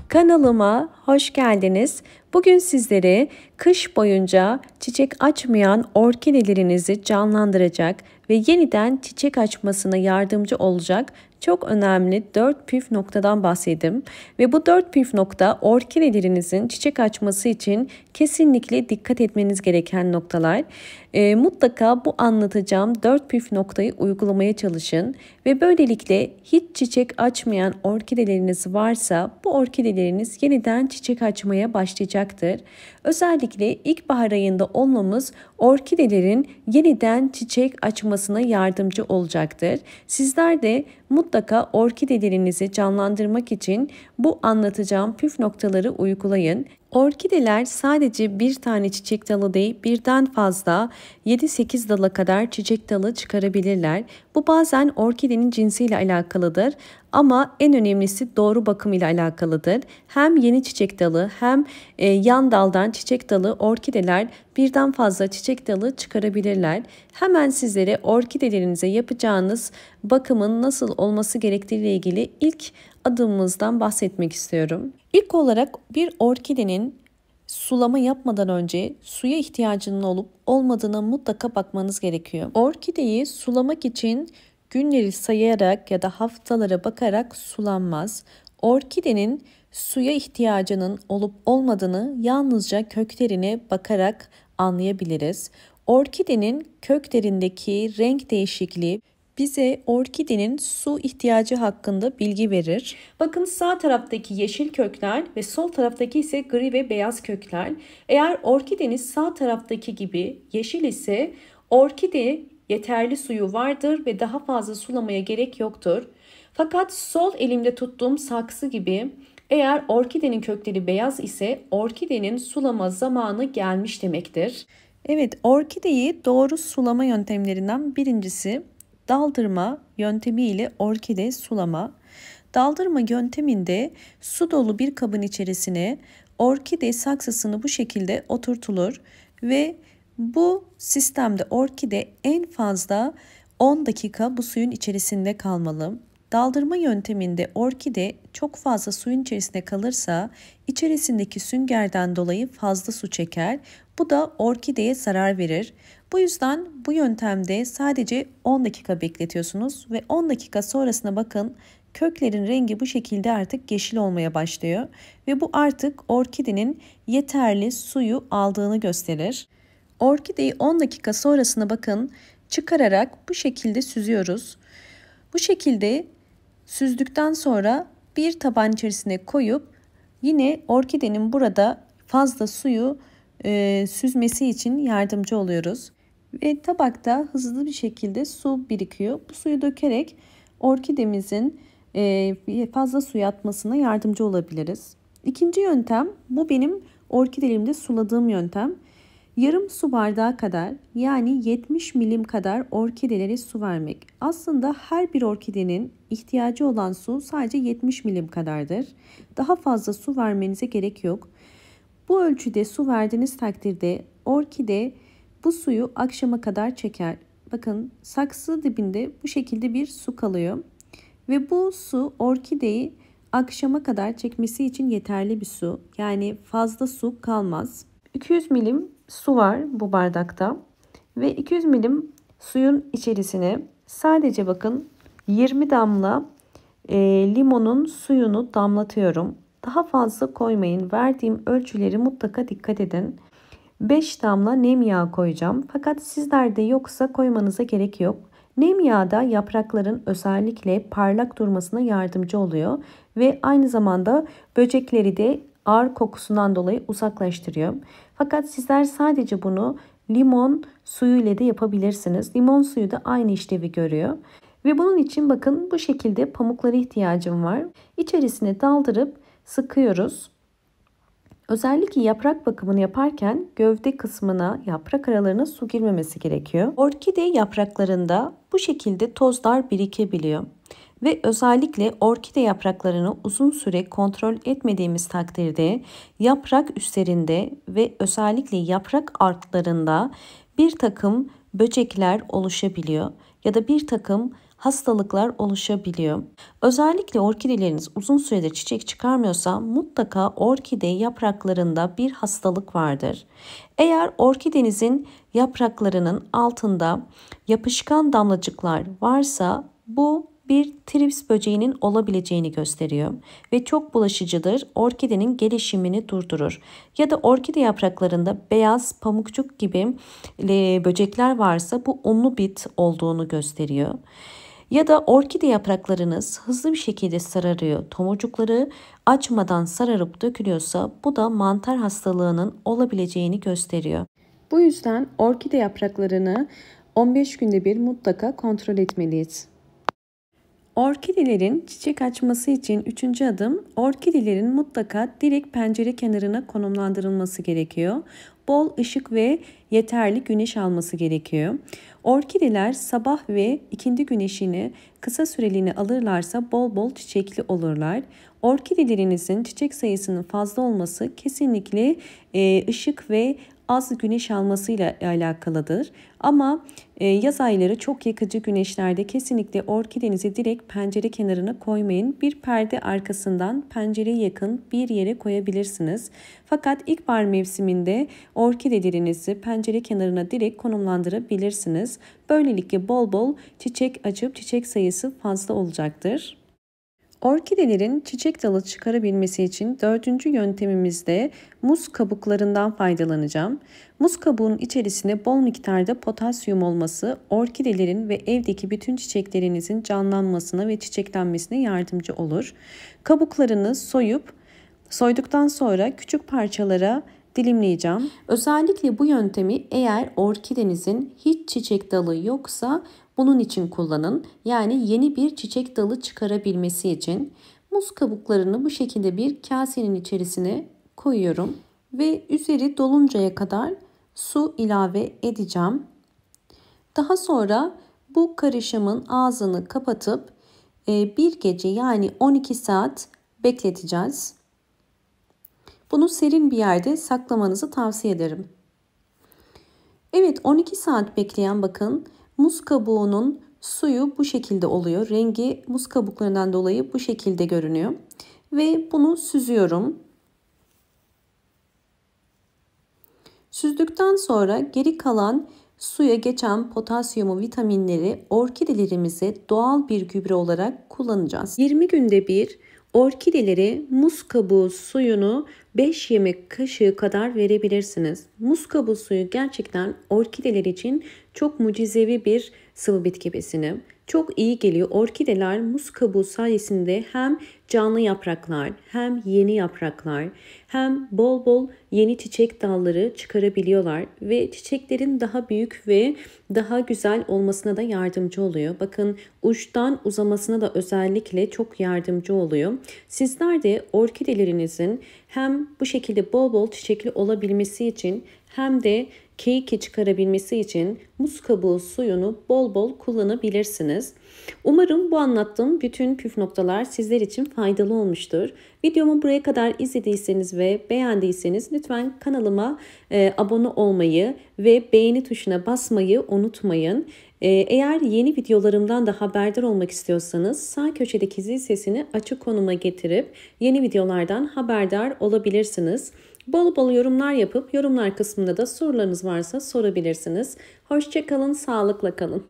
Kanalıma hoş geldiniz. Bugün sizlere kış boyunca çiçek açmayan orkidelerinizi canlandıracak ve yeniden çiçek açmasına yardımcı olacak çok önemli 4 püf noktadan bahsedeyim. Ve bu 4 püf nokta orkidelerinizin çiçek açması için kesinlikle dikkat etmeniz gereken noktalar. Mutlaka bu anlatacağım 4 püf noktayı uygulamaya çalışın ve böylelikle hiç çiçek açmayan orkideleriniz varsa bu orkideleriniz yeniden çiçek açmaya başlayacaktır. Özellikle ilkbahar ayında olmamız orkidelerin yeniden çiçek açmasına yardımcı olacaktır. Sizler de mutlaka orkidelerinizi canlandırmak için bu anlatacağım püf noktaları uygulayın. Orkideler sadece bir tane çiçek dalı değil, birden fazla 7-8 dala kadar çiçek dalı çıkarabilirler. Bu bazen orkidenin cinsiyle alakalıdır ama en önemlisi doğru bakım ile alakalıdır. Hem yeni çiçek dalı hem yan daldan çiçek dalı orkideler birden fazla çiçek dalı çıkarabilirler. Hemen sizlere orkidelerinize yapacağınız bakımın nasıl olması gerektiği ile ilgili ilk adımımızdan bahsetmek istiyorum. İlk olarak bir orkidenin sulama yapmadan önce suya ihtiyacının olup olmadığına mutlaka bakmanız gerekiyor. Orkideyi sulamak için günleri sayarak ya da haftalara bakarak sulanmaz. Orkidenin suya ihtiyacının olup olmadığını yalnızca köklerine bakarak anlayabiliriz. Orkidenin köklerindeki renk değişikliği bize orkidenin su ihtiyacı hakkında bilgi verir. Bakın sağ taraftaki yeşil kökler ve sol taraftaki ise gri ve beyaz kökler. Eğer orkideniz sağ taraftaki gibi yeşil ise orkide yeterli suyu vardır ve daha fazla sulamaya gerek yoktur. Fakat sol elimde tuttuğum saksı gibi eğer orkidenin kökleri beyaz ise orkidenin sulama zamanı gelmiş demektir. Evet, orkideyi doğru sulama yöntemlerinden birincisi daldırma yöntemi ile orkide sulama. Daldırma yönteminde su dolu bir kabın içerisine orkide saksısını bu şekilde oturtulur ve bu sistemde orkide en fazla 10 dakika bu suyun içerisinde kalmalı. Daldırma yönteminde orkide çok fazla suyun içerisinde kalırsa içerisindeki süngerden dolayı fazla su çeker. Bu da orkideye zarar verir. Bu yüzden bu yöntemde sadece 10 dakika bekletiyorsunuz ve 10 dakika sonrasına bakın köklerin rengi bu şekilde artık yeşil olmaya başlıyor ve bu artık orkidenin yeterli suyu aldığını gösterir. Orkideyi 10 dakika sonrasına bakın çıkararak bu şekilde süzüyoruz. Bu şekilde süzdükten sonra bir taban içerisine koyup yine orkidenin burada fazla suyu süzmesi için yardımcı oluyoruz. Ve tabakta hızlı bir şekilde su birikiyor. Bu suyu dökerek orkidemizin fazla suyu atmasına yardımcı olabiliriz. İkinci yöntem, bu benim orkidelerimde suladığım yöntem. Yarım su bardağı kadar yani 70 milim kadar orkidelere su vermek. Aslında her bir orkidenin ihtiyacı olan su sadece 70 milim kadardır. Daha fazla su vermenize gerek yok. Bu ölçüde su verdiğiniz takdirde orkide bu suyu akşama kadar çeker. Bakın saksı dibinde bu şekilde bir su kalıyor. Ve bu su orkideyi akşama kadar çekmesi için yeterli bir su. Yani fazla su kalmaz. 200 milim su var bu bardakta. Ve 200 milim suyun içerisine sadece bakın 20 damla limonun suyunu damlatıyorum. Daha fazla koymayın. Verdiğim ölçüleri mutlaka dikkat edin. 5 damla nem yağı koyacağım. Fakat sizlerde yoksa koymanıza gerek yok. Nem yağı da yaprakların özellikle parlak durmasına yardımcı oluyor. Ve aynı zamanda böcekleri de ağır kokusundan dolayı uzaklaştırıyor. Fakat sizler sadece bunu limon suyu ile de yapabilirsiniz. Limon suyu da aynı işlevi görüyor. Ve bunun için bakın bu şekilde pamuklara ihtiyacım var. İçerisine daldırıp sıkıyoruz. Özellikle yaprak bakımını yaparken gövde kısmına, yaprak aralarına su girmemesi gerekiyor. Orkide yapraklarında bu şekilde tozlar birikebiliyor. Ve özellikle orkide yapraklarını uzun süre kontrol etmediğimiz takdirde yaprak üstlerinde ve özellikle yaprak altlarında bir takım böcekler oluşabiliyor. Ya da bir takım hastalıklar oluşabiliyor. Özellikle orkideleriniz uzun süredir çiçek çıkarmıyorsa mutlaka orkide yapraklarında bir hastalık vardır. Eğer orkidenizin yapraklarının altında yapışkan damlacıklar varsa bu bir trips böceğinin olabileceğini gösteriyor ve çok bulaşıcıdır. Orkidenin gelişimini durdurur. Ya da orkide yapraklarında beyaz pamukçuk gibi böcekler varsa bu unlu bit olduğunu gösteriyor. Ya da orkide yapraklarınız hızlı bir şekilde sararıyor. Tomurcukları açmadan sararıp dökülüyorsa bu da mantar hastalığının olabileceğini gösteriyor. Bu yüzden orkide yapraklarını 15 günde bir mutlaka kontrol etmeliyiz. Orkidelerin çiçek açması için 3. adım, orkidelerin mutlaka direkt pencere kenarına konumlandırılması gerekiyor. Bol ışık ve yeterli güneş alması gerekiyor. Orkideler sabah ve ikindi güneşini kısa süreliğine alırlarsa bol bol çiçekli olurlar. Orkidelerinizin çiçek sayısının fazla olması kesinlikle ışık ve az güneş almasıyla alakalıdır. Ama yaz ayları çok yakıcı güneşlerde kesinlikle orkidenizi direkt pencere kenarına koymayın. Bir perde arkasından pencereye yakın bir yere koyabilirsiniz. Fakat ilkbahar mevsiminde orkidelerinizi pencere kenarına direkt konumlandırabilirsiniz. Böylelikle bol bol çiçek açıp çiçek sayısı fazla olacaktır. Orkidelerin çiçek dalı çıkarabilmesi için 4. yöntemimizde muz kabuklarından faydalanacağım. Muz kabuğunun içerisine bol miktarda potasyum olması orkidelerin ve evdeki bütün çiçeklerinizin canlanmasına ve çiçeklenmesine yardımcı olur. Kabuklarını soyduktan sonra küçük parçalara dilimleyeceğim. Özellikle bu yöntemi eğer orkidenizin hiç çiçek dalı yoksa bunun için kullanın. Yani yeni bir çiçek dalı çıkarabilmesi için muz kabuklarını bu şekilde bir kasenin içerisine koyuyorum ve üzeri doluncaya kadar su ilave edeceğim. Daha sonra bu karışımın ağzını kapatıp bir gece yani 12 saat bekleteceğiz. Bunu serin bir yerde saklamanızı tavsiye ederim. Evet, 12 saat bekleyen bakın muz kabuğunun suyu bu şekilde oluyor. Rengi muz kabuklarından dolayı bu şekilde görünüyor. Ve bunu süzüyorum. Süzdükten sonra geri kalan suya geçen potasyumu, vitaminleri orkidelerimize doğal bir gübre olarak kullanacağız. 20 günde bir orkidelere muz kabuğu suyunu 5 yemek kaşığı kadar verebilirsiniz. Muz kabuğu suyu gerçekten orkideler için çok mucizevi bir sıvı bitki besini. Çok iyi geliyor. Orkideler muz kabuğu sayesinde hem canlı yapraklar, hem yeni yapraklar, hem bol bol yeni çiçek dalları çıkarabiliyorlar ve çiçeklerin daha büyük ve daha güzel olmasına da yardımcı oluyor. Bakın uçtan uzamasına da özellikle çok yardımcı oluyor. Sizler de orkidelerinizin hem bu şekilde bol bol çiçekli olabilmesi için hem de keyiki çıkarabilmesi için muz kabuğu suyunu bol bol kullanabilirsiniz. Umarım bu anlattığım bütün püf noktalar sizler için faydalı olmuştur. Videomu buraya kadar izlediyseniz ve beğendiyseniz lütfen kanalıma abone olmayı ve beğeni tuşuna basmayı unutmayın. Eğer yeni videolarımdan da haberdar olmak istiyorsanız sağ köşedeki zil sesini açık konuma getirip yeni videolardan haberdar olabilirsiniz. Bol bol yorumlar yapıp yorumlar kısmında da sorularınız varsa sorabilirsiniz. Hoşça kalın, sağlıkla kalın.